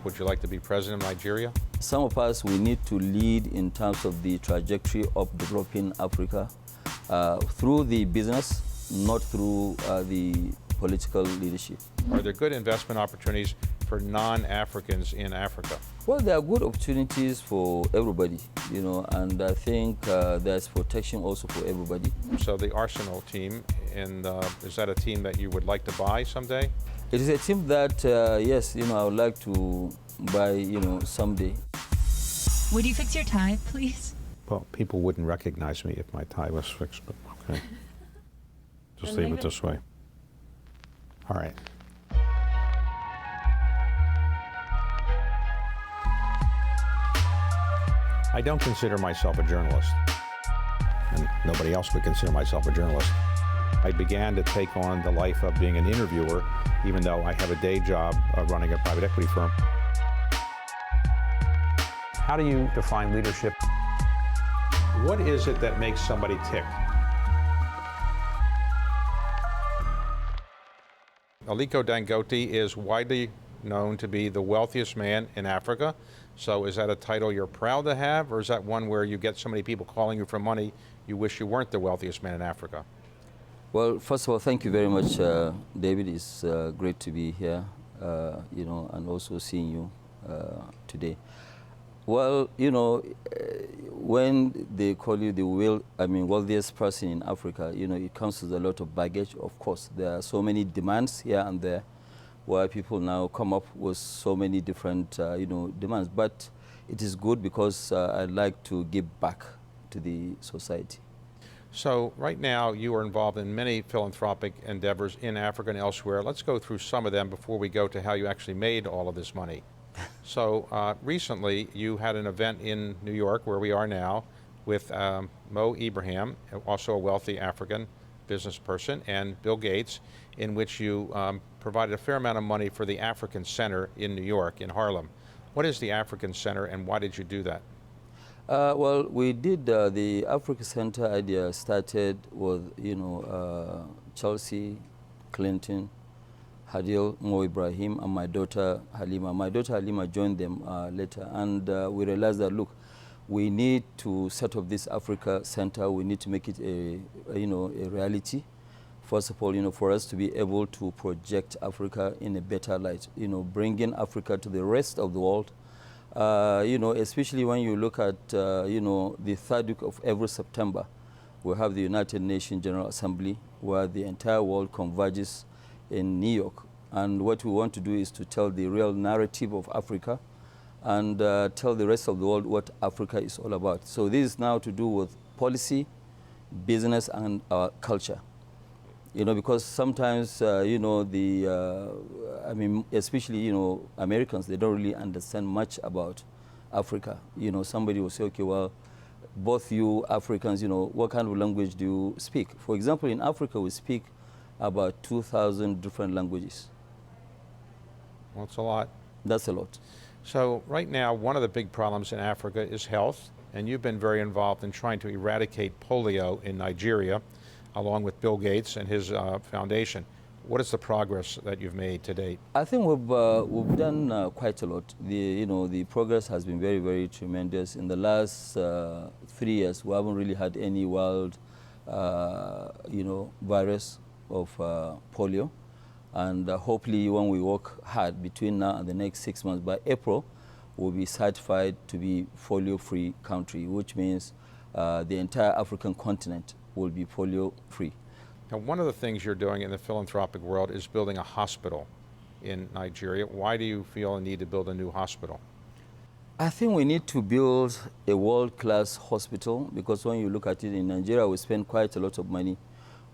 would you like to be president of Nigeria? Some of us, we need to lead in terms of the trajectory of developing Africa through the business, not through the political leadership. Are there good investment opportunities for non-Africans in Africa? Well, there are good opportunities for everybody, you know, and I think there's protection also for everybody. So the Arsenal team, and is that a team that you would like to buy someday? It is a team that, yes, you know, I would like to buy, you know, someday. Would you fix your tie, please? Well, people wouldn't recognize me if my tie was fixed, but okay. Just leave it this way. All right. I don't consider myself a journalist, and nobody else would consider myself a journalist. I began to take on the life of being an interviewer, even though I have a day job running a private equity firm. How do you define leadership? What is it that makes somebody tick? Aliko Dangote is widely known to be the wealthiest man in Africa. So is that a title you're proud to have, or is that one where you get so many people calling you for money, you wish you weren't the wealthiest man in Africa? Well, first of all, thank you very much, David. It's great to be here, you know, and also seeing you today. Well, you know, when they call you the wealthiest person in Africa, you know, it comes with a lot of baggage. Of course, there are so many demands here and there, where people now come up with so many different, you know, demands. But it is good because I'd like to give back to the society. So right now you are involved in many philanthropic endeavors in Africa and elsewhere. Let's go through some of them before we go to how you actually made all of this money. So recently you had an event in New York, where we are now, with Mo Ibrahim, also a wealthy African business person, and Bill Gates, in which you provided a fair amount of money for the African Center in New York, in Harlem. What is the African Center, and why did you do that? Well, we did the Africa Center idea started with, you know, Chelsea, Clinton, Hadil, Mo Ibrahim, and my daughter Halima. My daughter Halima joined them later, and we realized that, look, we need to set up this Africa Center. We need to make it you know, a reality. First of all, you know, for us to be able to project Africa in a better light, you know, bringing Africa to the rest of the world. You know, especially when you look at, you know, the third week of every September, we have the United Nations General Assembly, where the entire world converges in New York. And what we want to do is to tell the real narrative of Africa and tell the rest of the world what Africa is all about. So this is now to do with policy, business, and culture. You know, because sometimes, you know, I mean, especially, you know, Americans, they don't really understand much about Africa. You know, somebody will say, okay, well, both you Africans, you know, what kind of language do you speak? For example, in Africa, we speak about 2,000 different languages. Well, that's a lot. That's a lot. So right now, one of the big problems in Africa is health, and you've been very involved in trying to eradicate polio in Nigeria, along with Bill Gates and his foundation. What is the progress that you've made to date? I think we've done quite a lot. You know, the progress has been very, very tremendous. In the last 3 years, we haven't really had any wild, you know, virus of polio. And hopefully, when we work hard between now and the next 6 months, by April, we'll be certified to be polio-free country, which means the entire African continent will be polio-free. Now, one of the things you're doing in the philanthropic world is building a hospital in Nigeria. Why do you feel a need to build a new hospital? I think we need to build a world-class hospital, because when you look at it in Nigeria, we spend quite a lot of money,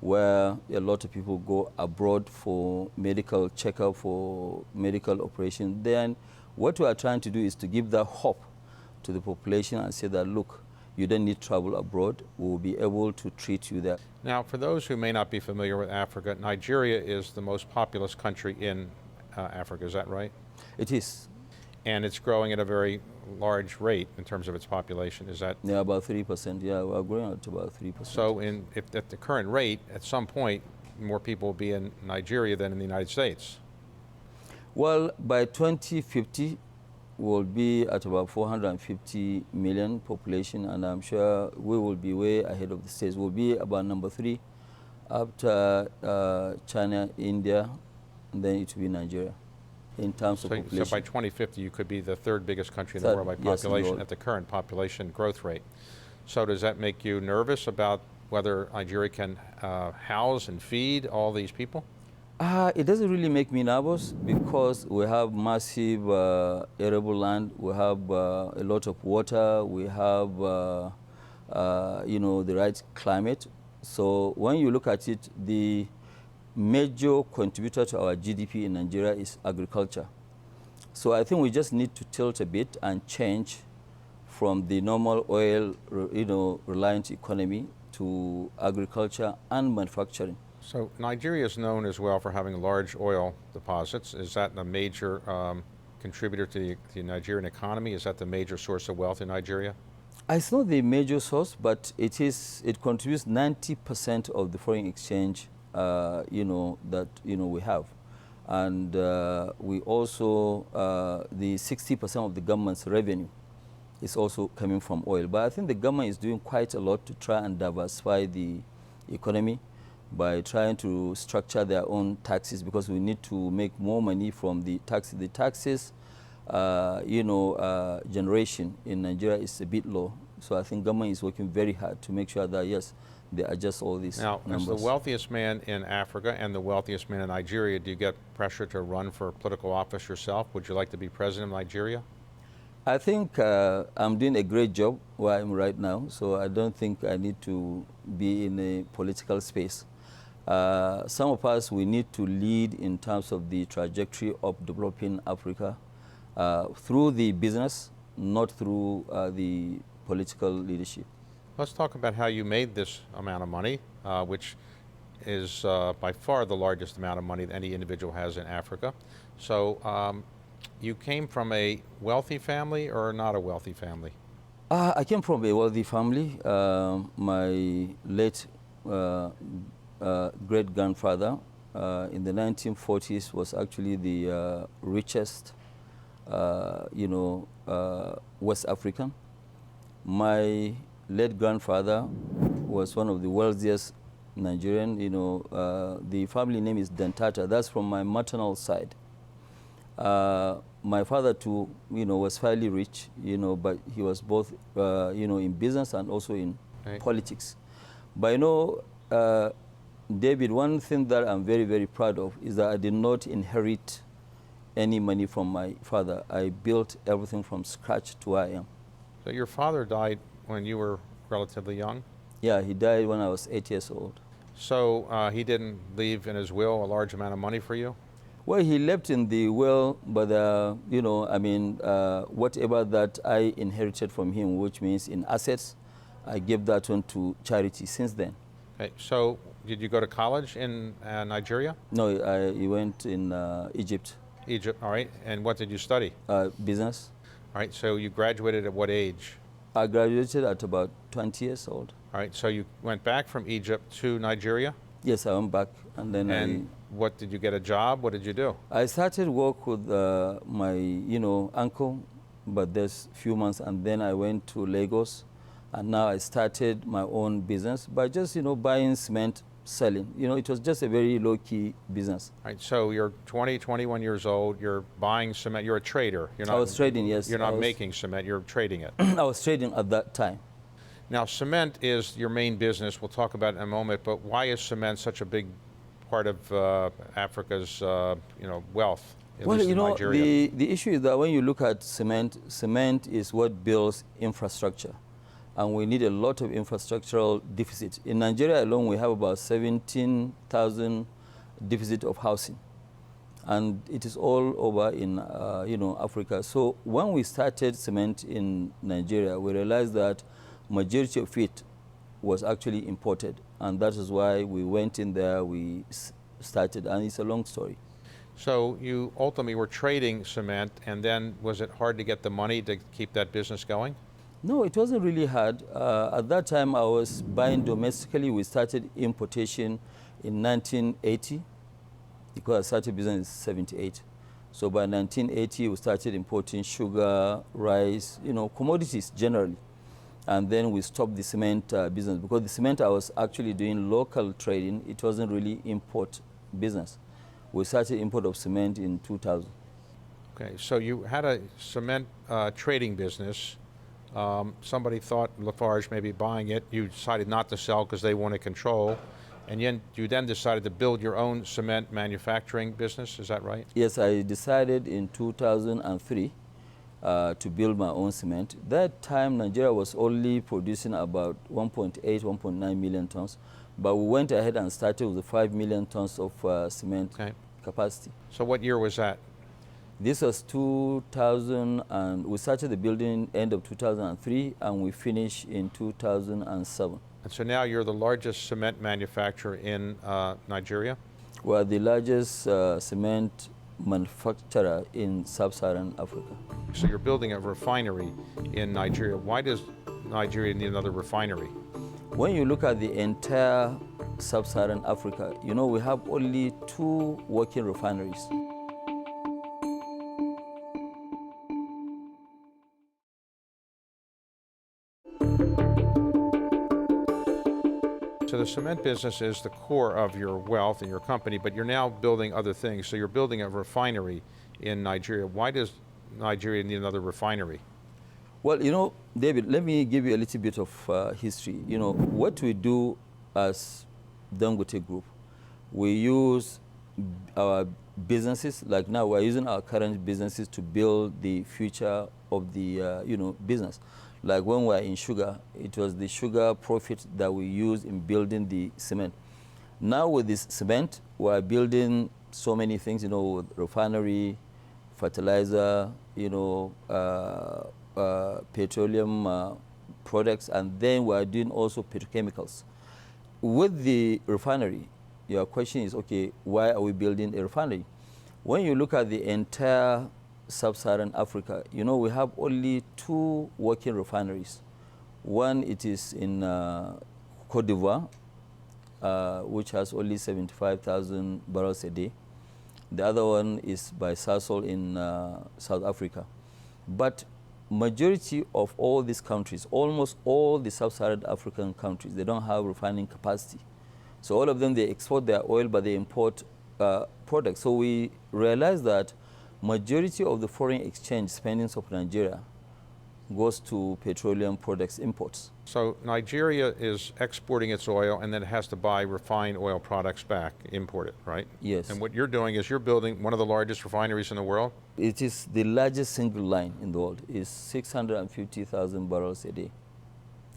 where a lot of people go abroad for medical checkup, for medical operation. Then what we are trying to do is to give that hope to the population and say that, look, you don't need travel abroad. We'll be able to treat you there. Now, for those who may not be familiar with Africa, Nigeria is the most populous country in Africa, is that right? It is. And it's growing at a very large rate in terms of its population, is that? Yeah, about 3%. Yeah, we're growing at about 3%. So if at the current rate, at some point, more people will be in Nigeria than in the United States. Well, by 2050, will be at about 450 million population, and I'm sure we will be way ahead of the States. We'll be about number 3 after China, India, and then it will be Nigeria in terms of population. So by 2050, you could be the 3rd biggest country in the world by population at the current population growth rate. So does that make you nervous about whether Nigeria can house and feed all these people? It doesn't really make me nervous because we have massive arable land, we have a lot of water, we have the right climate. So when you look at it, the major contributor to our GDP in Nigeria is agriculture. So I think we just need to tilt a bit and change from the normal oil reliant economy to agriculture and manufacturing. So Nigeria is known as well for having large oil deposits. Is that a major contributor to the Nigerian economy? Is that the major source of wealth in Nigeria? It's not the major source, but it contributes 90% of the foreign exchange that we have. And we also, the 60% of the government's revenue is also coming from oil. But I think the government is doing quite a lot to try and diversify the economy by trying to structure their own taxes, because we need to make more money from the taxes. The taxes, generation in Nigeria is a bit low. So I think government is working very hard to make sure that, yes, they adjust all these numbers. Now, as the wealthiest man in Africa and the wealthiest man in Nigeria, do you get pressure to run for political office yourself? Would you like to be president of Nigeria? I think I'm doing a great job where I'm right now, so I don't think I need to be in a political space. Some of us, we need to lead in terms of the trajectory of developing Africa through the business, not through the political leadership. Let's talk about how you made this amount of money, which is by far the largest amount of money that any individual has in Africa. So you came from a wealthy family or not a wealthy family? I came from a wealthy family. My late great-grandfather in the 1940s was actually the richest, West African. My late grandfather was one of the wealthiest Nigerian. The family name is Dentata. That's from my maternal side. My father too, was fairly rich, but he was both, in business and also in politics. But David, one thing that I'm very, very proud of is that I did not inherit any money from my father. I built everything from scratch to where I am. So your father died when you were relatively young? Yeah, he died when I was 8 years old. So he didn't leave in his will a large amount of money for you? Well, he left in the will, but, whatever that I inherited from him, which means in assets, I gave that one to charity since then. Okay, so did you go to college in Nigeria? No, I went in Egypt. Egypt, all right. And what did you study? Business. All right, so you graduated at what age? I graduated at about 20 years old. All right, so you went back from Egypt to Nigeria? Yes, I went back, and then what did you get a job? What did you do? I started work with my, uncle, but there's few months, and then I went to Lagos, and now I started my own business by just, buying cement, selling. It was just a very low-key business. All right, so you're 20, 21 years old, you're buying cement, you're a trader. I was trading, yes. You're not making cement, you're trading it. I was trading at that time. Now, cement is your main business. We'll talk about it in a moment, but why is cement such a big part of Africa's, wealth, at least in Nigeria? The issue is that when you look at cement, cement is what builds infrastructure. And we need a lot of infrastructural deficit. In Nigeria alone, we have about 17,000 deficit of housing. And it is all over in, Africa. So when we started cement in Nigeria, we realized that majority of it was actually imported. And that is why we went in there, we started, and it's a long story. So you ultimately were trading cement, and then was it hard to get the money to keep that business going? No, it wasn't really hard. At that time, I was buying domestically. We started importation in 1980, because I started business in 78. So by 1980, we started importing sugar, rice, commodities generally. And then we stopped the cement business because the cement I was actually doing local trading. It wasn't really import business. We started import of cement in 2000. Okay, so you had a cement trading business. Somebody thought Lafarge may be buying it. You decided not to sell because they wanted control. And you then decided to build your own cement manufacturing business, is that right? Yes, I decided in 2003 to build my own cement. That time, Nigeria was only producing about 1.8, 1.9 million tons. But we went ahead and started with 5 million tons of cement capacity. So what year was that? This was 2000, and we started the building end of 2003, and we finished in 2007. And so now you're the largest cement manufacturer in Nigeria? We are the largest cement manufacturer in sub-Saharan Africa. So you're building a refinery in Nigeria. Why does Nigeria need another refinery? When you look at the entire sub-Saharan Africa, we have only 2 working refineries. So the cement business is the core of your wealth and your company, but you're now building other things. So you're building a refinery in Nigeria. Why does Nigeria need another refinery? Well, David, let me give you a little bit of history. What we do as Dangote Group, we use our businesses, like now we're using our current businesses to build the future of the, business. Like when we're in sugar, it was the sugar profit that we used in building the cement. Now with this cement, we're building so many things, with refinery, fertilizer, petroleum products, and then we're doing also petrochemicals. With the refinery, your question is, okay, why are we building a refinery? When you look at the entire sub-Saharan Africa, we have only 2 working refineries. One, it is in Cote d'Ivoire, which has only 75,000 barrels a day. The other one is by Sasol in South Africa. But majority of all these countries, almost all the sub-Saharan African countries, they don't have refining capacity. So all of them, they export their oil, but they import products. So we realize that majority of the foreign exchange spendings of Nigeria goes to petroleum products imports. So Nigeria is exporting its oil and then it has to buy refined oil products back, imported, right? Yes. And what you're doing is you're building one of the largest refineries in the world? It is the largest single line in the world. It's 650,000 barrels a day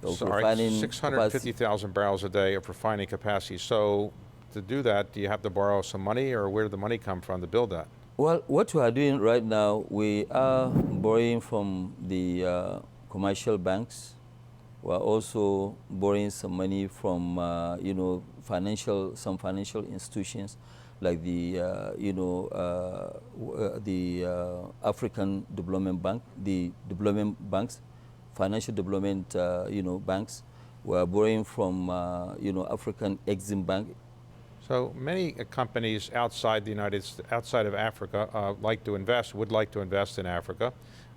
of refining 650,000 barrels a day of refining capacity. So to do that, do you have to borrow some money, or where did the money come from to build that? Well, what we are doing right now, we are borrowing from the commercial banks. We are also borrowing some money from, some financial institutions like the, African Development Bank, the development banks, financial development, banks. We are borrowing from, African Exim Bank. So many companies outside outside of Africa would like to invest in Africa.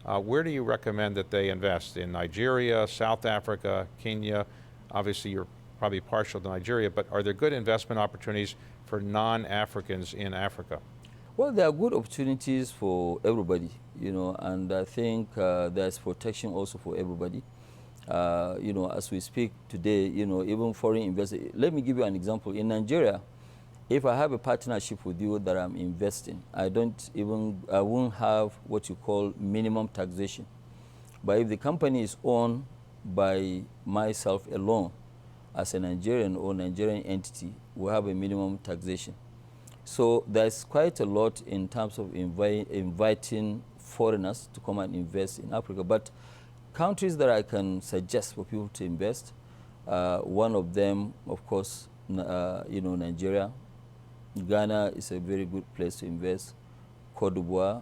Where do you recommend that they invest? In Nigeria, South Africa, Kenya? Obviously, you're probably partial to Nigeria, but are there good investment opportunities for non-Africans in Africa? Well, there are good opportunities for everybody, and I think there's protection also for everybody. As we speak today, even foreign investors. Let me give you an example. In Nigeria, if I have a partnership with you that I'm investing, I won't have what you call minimum taxation. But if the company is owned by myself alone, as a Nigerian or Nigerian entity, we have a minimum taxation. So there's quite a lot in terms of inviting foreigners to come and invest in Africa. But countries that I can suggest for people to invest, one of them, of course, Nigeria. Ghana is a very good place to invest. Cote d'Ivoire,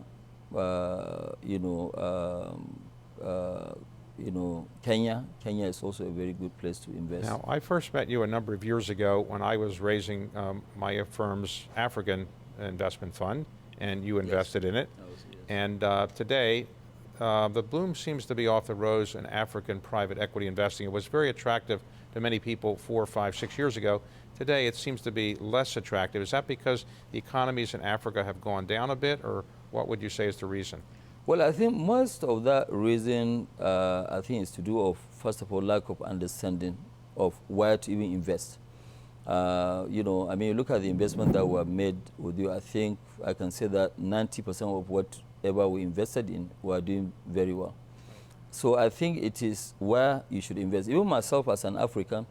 Kenya. Kenya is also a very good place to invest. Now, I first met you a number of years ago when I was raising my firm's African investment fund, and you invested in it. Yes. And today, the bloom seems to be off the rose in African private equity investing. It was very attractive to many people 4, 5, 6 years ago. Today, it seems to be less attractive. Is that because the economies in Africa have gone down a bit, or what would you say is the reason? Well, I think most of that reason, I think, is to do of, first of all, lack of understanding of where to even invest. You know, I mean, look at the investment that were made with you. I think I can say that 90% of whatever we invested in, we are doing very well. So I think it is where you should invest. Even myself as an African,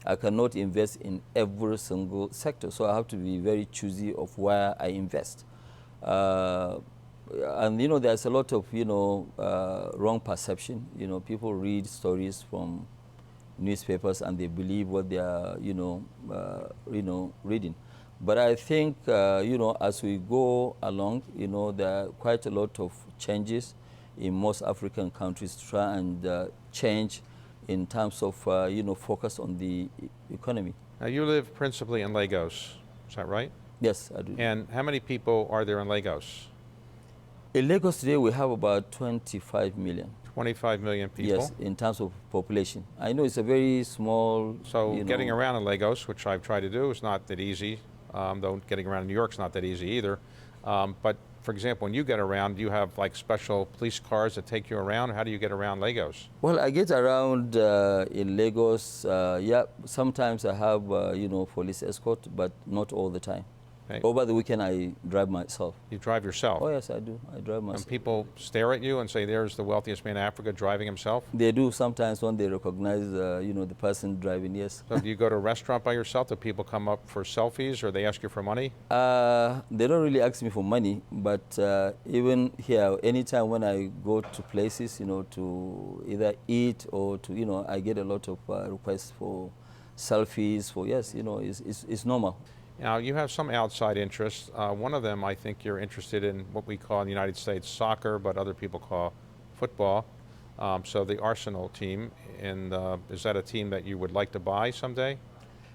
I cannot invest in every single sector. So I have to be very choosy of where I invest. And, you know, there's a lot of, you know, wrong perception. You know, people read stories from newspapers and they believe what they are, you know, reading. But I think, you know, as we go along, you know, there are quite a lot of changes in most African countries to try and change in terms of, you know, focus on the economy. Now, you live principally in Lagos, is that right? Yes, I do. And how many people are there in Lagos? In Lagos today, we have about 25 million. 25 million people? Yes, in terms of population. I know it's a very small... So you getting know, around in Lagos, which I've tried to do, is not that easy, though getting around in New York's not that easy either. But for example, when you get around, do you have like special police cars that take you around? How do you get around Lagos? Well, I get around in Lagos. Yeah, sometimes I have, you know, police escort, but not all the time. Okay. Over the weekend, I drive myself. You drive yourself? Oh, yes, I do. I drive myself. And people stare at you and say, there's the wealthiest man in Africa driving himself? They do sometimes when they recognize, you know, the person driving, yes. So do you go to a restaurant by yourself? Do people come up for selfies or they ask you for money? They don't really ask me for money, but even here, anytime when I go to places, you know, to either eat or to, you know, I get a lot of requests for selfies, for, yes, you know, it's normal. Now, you have some outside interests. One of them, I think you're interested in what we call in the United States soccer, but other people call football. So the Arsenal team, and is that a team that you would like to buy someday?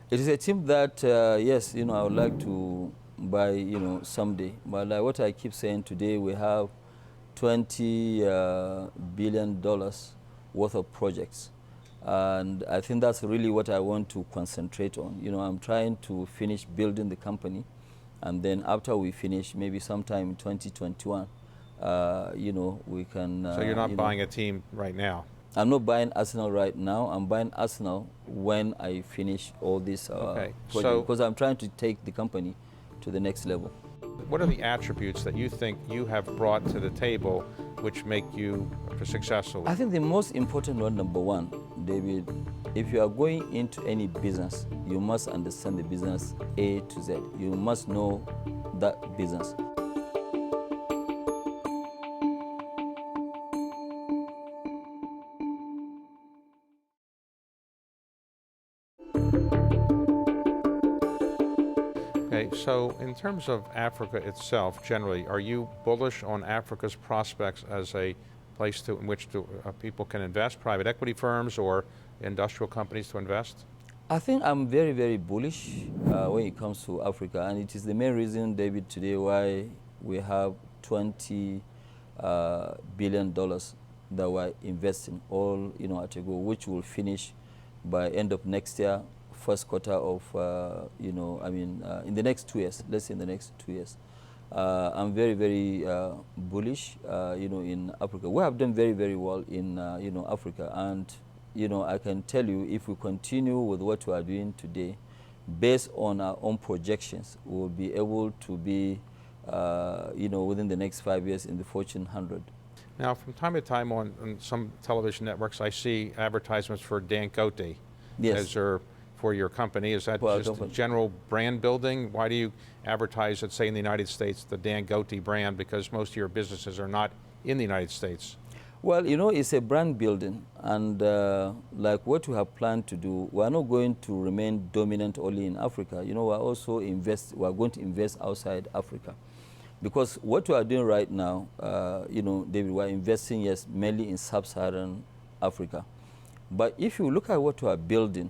It is a team that, yes, you know, I would like to buy, you know, someday. But like what I keep saying today, we have $20 billion worth of projects. And I think that's really what I want to concentrate on. You know, I'm trying to finish building the company. And then after we finish, maybe sometime in 2021, you know, we can... So you're not buying a team right now? I'm not buying Arsenal right now. I'm buying Arsenal when I finish all this okay. project, because I'm trying to take the company to the next level. What are the attributes that you think you have brought to the table which make you successful? I think the most important one, number one, David, if you are going into any business, you must understand the business A to Z. You must know that business. Okay, so in terms of Africa itself, generally, are you bullish on Africa's prospects as a place in which people can invest, private equity firms or industrial companies to invest? I think I'm very, very bullish when it comes to Africa, and it is the main reason, David, today why we have $20 billion that we're investing all, you know, at a go, which will finish by end of next year, first quarter of, you know, I mean, in the next 2 years, let's say in the next 2 years. I'm very, very bullish, you know, in Africa. We have done very, very well in, you know, Africa. And, you know, I can tell you, if we continue with what we are doing today, based on our own projections, we'll be able to be, you know, within the next 5 years in the Fortune 100. Now, from time to time on some television networks, I see advertisements for Dangote. Yes. As for your company. Is that Well, just general brand building? Why do you advertise, let's say in the United States, the Dangote brand? Because most of your businesses are not in the United States. Well, you know, it's a brand building. And like what we have planned to do, we're not going to remain dominant only in Africa. You know, we're going to invest outside Africa. Because what we are doing right now, you know, David, we're investing, yes, mainly in sub-Saharan Africa. But if you look at what we are building,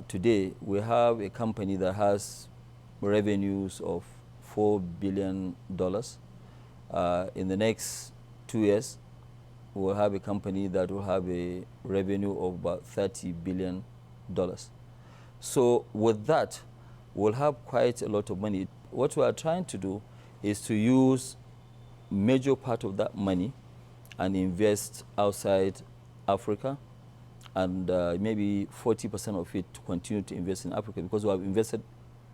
today, we have a company that has revenues of $4 billion. In the next 2 years, we'll have a company that will have a revenue of about $30 billion. So with that, we'll have quite a lot of money. What we are trying to do is to use major part of that money and invest outside Africa, and maybe 40% of it to continue to invest in Africa, because we have invested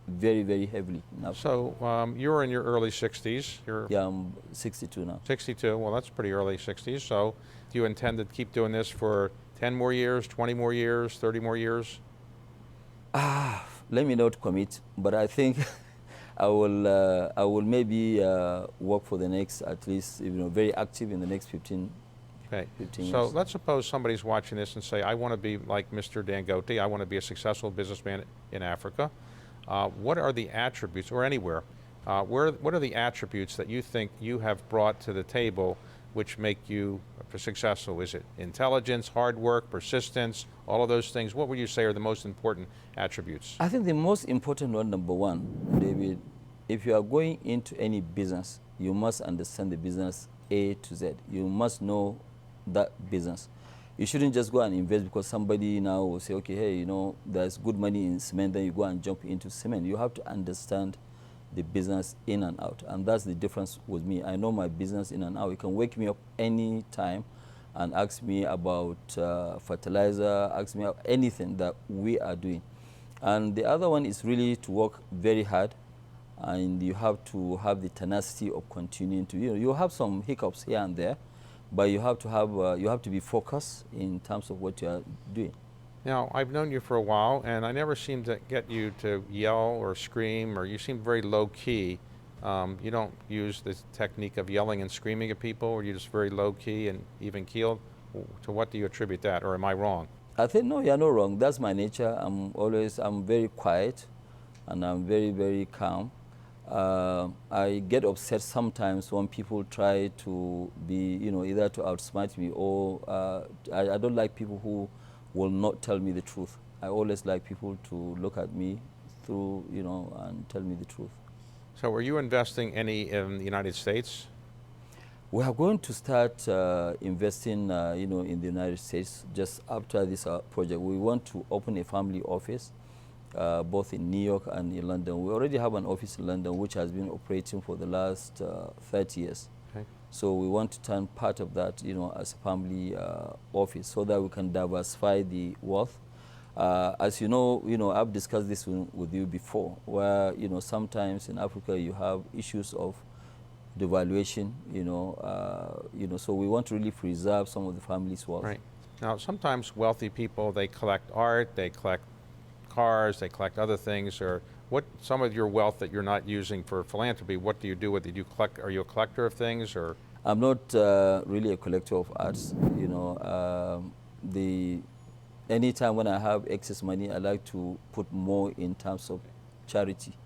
very, very heavily in Africa. So you're in your early 60s. Yeah, I'm 62 now. 62, well, that's pretty early 60s. So do you intend to keep doing this for 10 more years, 20 more years, 30 more years? Let me not commit, but I think I will maybe work for the next, at least, very active in the next 15 years. So let's suppose somebody's watching this and say, I want to be like Mr. Dangote. I want to be a successful businessman in Africa. What are the attributes, or anywhere, what are the attributes that you think you have brought to the table which make you successful? Is it intelligence, hard work, persistence, all of those things? What would you say are the most important attributes? I think the most important one, number one, David, if you are going into any business, you must understand the business A to Z. You must know that business. You shouldn't just go and invest because somebody now will say, okay, hey, there's good money in cement, then you go and jump into cement. You have to understand the business in and out. And that's the difference with me. I know my business in and out. You can wake me up any time and ask me about fertilizer, ask me about anything that we are doing. And the other one is really to work very hard, and you have to have the tenacity of continuing to, you have some hiccups here and there, but you have to be focused in terms of what you are doing. Now, I've known you for a while, and I never seem to get you to yell or scream, or you seem very low-key. You don't use the technique of yelling and screaming at people, or you're just very low-key and even-keeled. To what do you attribute that, or am I wrong? I think, no, you're not wrong. That's my nature. I'm very quiet, and I'm very, very calm. I get upset sometimes when people try to be, either to outsmart me, or I don't like people who will not tell me the truth. I always like people to look at me through, and tell me the truth. So are you investing any in the United States? We are going to start investing, in the United States just after this project. We want to open a family office, both in New York and in London. We already have an office in London which has been operating for the last 30 years. Okay. So we want to turn part of that, as a family office, so that we can diversify the wealth. As you know, I've discussed this with you before, where, sometimes in Africa you have issues of devaluation, so we want to really preserve some of the family's wealth. Right. Now, sometimes wealthy people, they collect art, they collect cars, they collect other things, or what, some of your wealth that you're not using for philanthropy, what do you do with it? Do you collect, are you a collector of things, or? I'm not really a collector of arts, anytime when I have excess money, I like to put more in terms of charity.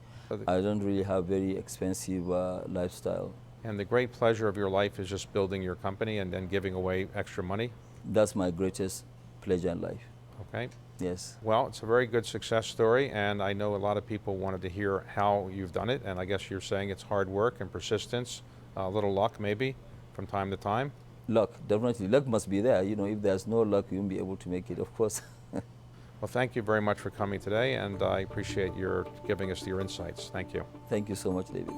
I don't really have very expensive lifestyle. And the great pleasure of your life is just building your company and then giving away extra money? That's my greatest pleasure in life. Okay. Yes. Well, it's a very good success story, and I know a lot of people wanted to hear how you've done it, and I guess you're saying it's hard work and persistence, a little luck maybe from time to time. Luck, definitely. Luck must be there. If there's no luck, you won't be able to make it, of course. Well, thank you very much for coming today, and I appreciate your giving us your insights. Thank you. Thank you so much, David.